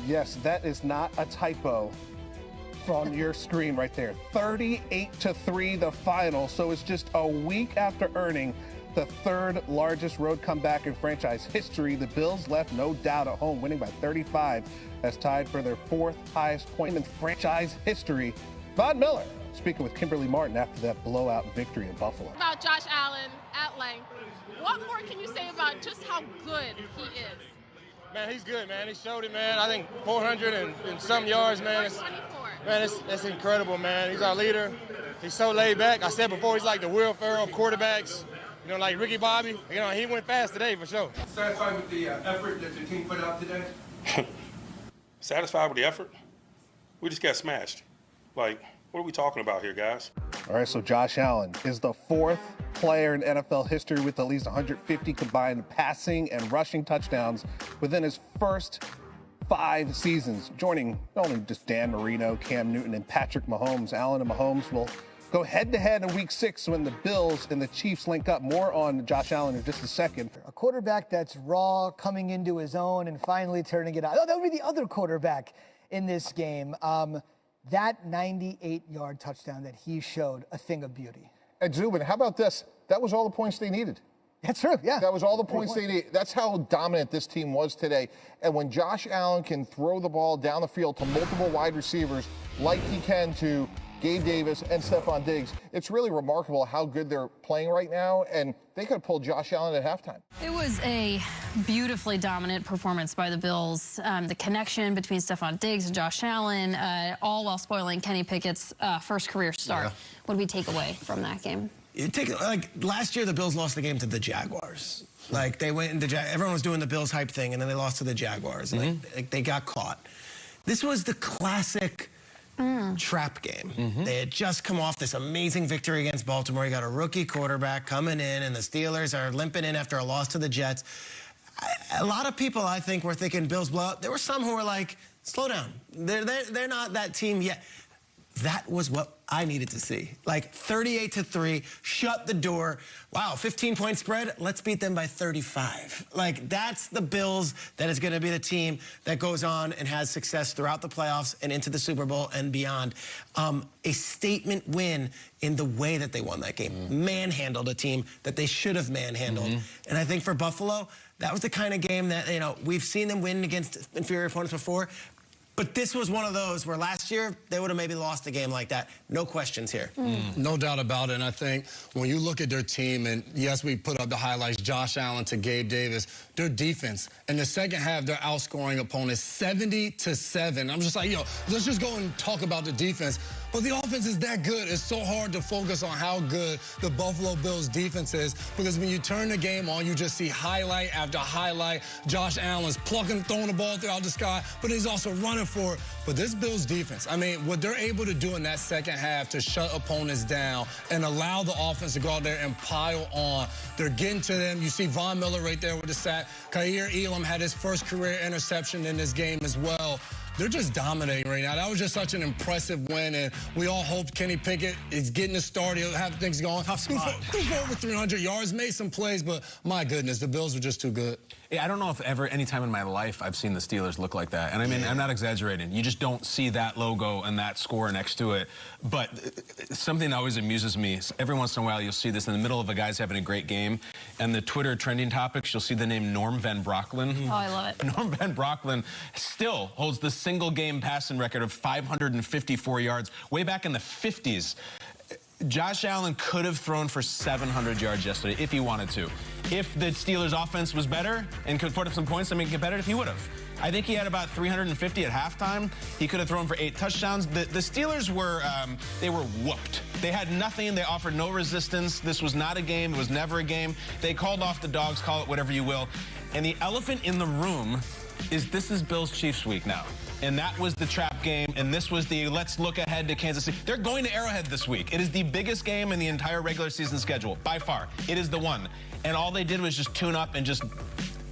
Yes, that is not a typo on your screen right there. 38-3 the final. So it's just a week after earning the third largest road comeback in franchise history. The Bills left no doubt at home, winning by 35, as tied for their fourth highest point in franchise history. Von Miller speaking with Kimberly Martin after that blowout victory in Buffalo. About Josh Allen at length. What more can you say about just how good he is? Man, he's good, man. He showed it, man. I think 400 and some yards, man. It's incredible, man. He's our leader. He's so laid back. I said before, he's like the Will Ferrell of quarterbacks. You know, like Ricky Bobby. You know, he went fast today for sure. Satisfied with the effort that the team put out today? Satisfied with the effort? We just got smashed. Like, what are we talking about here, guys? All right, so Josh Allen is the fourth player in NFL history with at least 150 combined passing and rushing touchdowns within his first 5 seasons, joining only just Dan Marino, Cam Newton, and Patrick Mahomes. Allen and Mahomes will go head-to-head in Week 6 when the Bills and the Chiefs link up. More on Josh Allen in just a second. A quarterback that's raw, coming into his own, and finally turning it out. Oh, that would be the other quarterback in this game. That 98-yard touchdown that he showed, a thing of beauty. And Zubin, how about this? That was all the points they needed. That's true, yeah. That was all the points they needed. That's how dominant this team was today. And when Josh Allen can throw the ball down the field to multiple wide receivers like he can to Gabe Davis and Stephon Diggs, it's really remarkable how good they're playing right now, and they could have pulled Josh Allen at halftime. It was a beautifully dominant performance by the Bills. The connection between Stephon Diggs and Josh Allen, all while spoiling Kenny Pickett's first career start. Yeah. What do we take away from that game? Like last year, the Bills lost the game to the Jaguars. Like they went into everyone was doing the Bills hype thing, and then they lost to the Jaguars. And they got caught. This was the classic trap game. They had just come off this amazing victory against Baltimore. You got a rookie quarterback coming in, and the Steelers are limping in after a loss to the Jets. A lot of people, I think, were thinking Bills blowout. There were some who were like, slow down. They're not that team yet. That was what I needed to see. Like 38-3, shut the door. Wow, 15-point spread. Let's beat them by 35. Like that's the Bills that is going to be the team that goes on and has success throughout the playoffs and into the Super Bowl and beyond. A statement win in the way that they won that game. Manhandled a team that they should have manhandled. And I think for Buffalo, that was the kind of game that, you know, we've seen them win against inferior opponents before. But this was one of those where last year they would have maybe lost a game like that. No questions here. No doubt about it. And I think when you look at their team, and yes, we put up the highlights, Josh Allen to Gabe Davis, their defense. In the second half, they're outscoring opponents 70-7. I'm just like, yo, let's just go and talk about the defense. But the offense is that good. It's so hard to focus on how good the Buffalo Bills defense is, because when you turn the game on, you just see highlight after highlight. Josh Allen's plucking, throwing the ball throughout the sky, but he's also running for it. But this Bills defense, I mean, what they're able to do in that second half to shut opponents down and allow the offense to go out there and pile on, they're getting to them. You see Von Miller right there with the sack. Kaiir Elam had his first career interception in this game as well. They're just dominating right now. That was just such an impressive win, and we all hope Kenny Pickett is getting the start. He'll have things going. Tough spot. Threw for over 300 yards, made some plays, but my goodness, the Bills were just too good. Yeah, I don't know if ever, any time in my life, I've seen the Steelers look like that. And I mean, I'm not exaggerating. You just don't see that logo and that score next to it. But something that always amuses me is every once in a while you'll see this in the middle of a guy's having a great game, and the Twitter trending topics, you'll see the name Norm Van Brocklin. Oh, I love it. Norm Van Brocklin still holds the single game passing record of 554 yards way back in the 50s. Josh Allen could have thrown for 700 yards yesterday if he wanted to. If the Steelers' offense was better and could put up some points to make it competitive, he would have. I think he had about 350 at halftime. He could have thrown for 8 touchdowns. The Steelers were, they were whooped. They had nothing. They offered no resistance. This was not a game. It was never a game. They called off the dogs, call it whatever you will. And the elephant in the room is this is Bills-Chiefs week now. And that was the trap game, and this was the let's look ahead to Kansas City. They're going to Arrowhead this week. It is the biggest game in the entire regular season schedule, by far. It is the one. And all they did was just tune up and just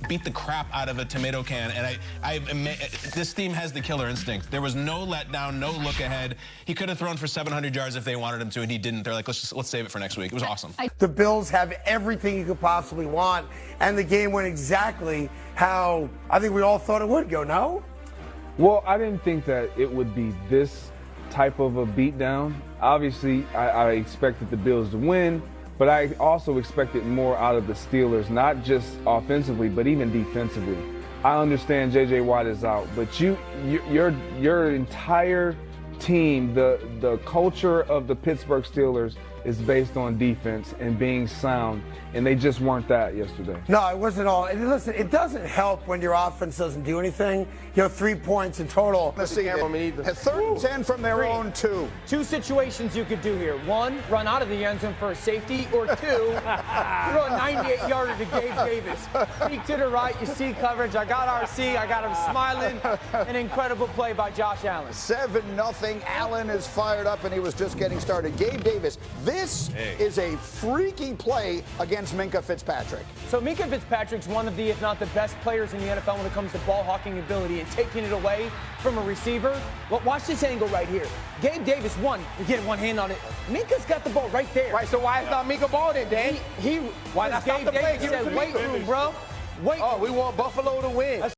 beat the crap out of a tomato can. And this team has the killer instinct. There was no letdown, no look ahead. He could have thrown for 700 yards if they wanted him to, and he didn't. They're like, let's save it for next week. It was awesome. The Bills have everything you could possibly want, and the game went exactly how I think we all thought it would go, no? Well, I didn't think that it would be this type of a beatdown. Obviously, I expected the Bills to win, but I also expected more out of the Steelers, not just offensively, but even defensively. I understand J.J. Watt is out, but your entire team, the culture of the Pittsburgh Steelers is based on defense and being sound, and they just weren't that yesterday. No, it wasn't all. And listen, it doesn't help when your offense doesn't do anything. 3 points in total. Let's see. A 3rd and 10 from their own 2. Two situations you could do here. One, run out of the end zone for a safety, or two, throw a 98-yarder to Gabe Davis. Peek to the right, you see coverage. I got RC, I got him smiling. An incredible play by Josh Allen. 7-0. Allen is fired up, and he was just getting started. Gabe Davis, this is a freaky play against Minkah Fitzpatrick. So Minkah Fitzpatrick's one of the, if not the best players in the NFL when it comes to ball hawking ability and taking it away from a receiver. Well, watch this angle right here. Gabe Davis, you're getting one hand on it. Minkah's got the ball right there. Right, so why is not Minkah ball then, Dan? Why not Gabe Davis said, wait room, bro. We want Buffalo to win.